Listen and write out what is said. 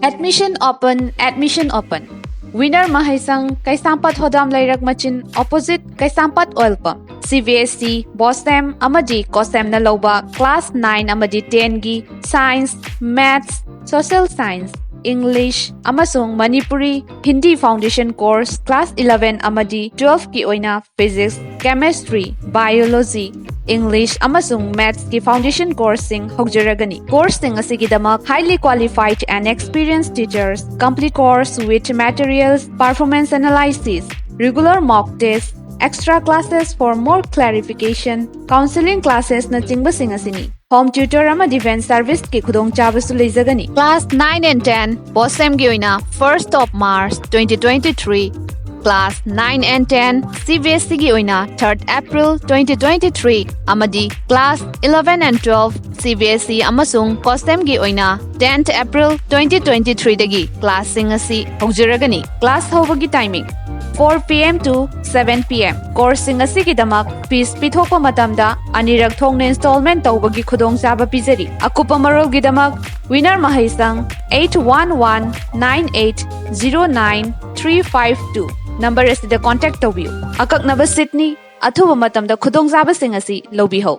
Admission open. Winner Maheisang, KEISHAMPAT HODAM LEIRAK MACHIN opposite KEISHAMPAT oil pump. Cbse, Bosem amadi COSEM na lauba class 9 amadi 10 gi science, maths, social science, English amasung Manipuri Hindi foundation course class 11 amadi 12 ki oina physics, chemistry, biology, English amasung maths ki foundation course sing hogjaragani. Course sing asigidamak highly qualified and experienced teachers, complete course with materials, performance analysis, regular mock tests, extra classes for more clarification, counseling classes na chingba sing asini. Home tutor ama defense service ki khudong chabasu leizagani. Class 9 and 10 Bosem gi oina 1st of March 2023. Class 9 and 10 Cbse gi oina 3rd April 2023 amadi Class 11 and 12 Cbse amasung COSEM gi oina 10th April 2023 dagi class sing asi hogjaragani. Class hobagi timing 4 p.m. to 7 p.m. Course sing asi gidamak fees pithokpa matamda anirak thongna installment tawbagi khudong chaba pizari. Akupa marol gidamak winner Maheisang 8119809352 number asida contact tawbiu. Akaknaba Sydney athuba matamda khudong chaba sing asi lobiho.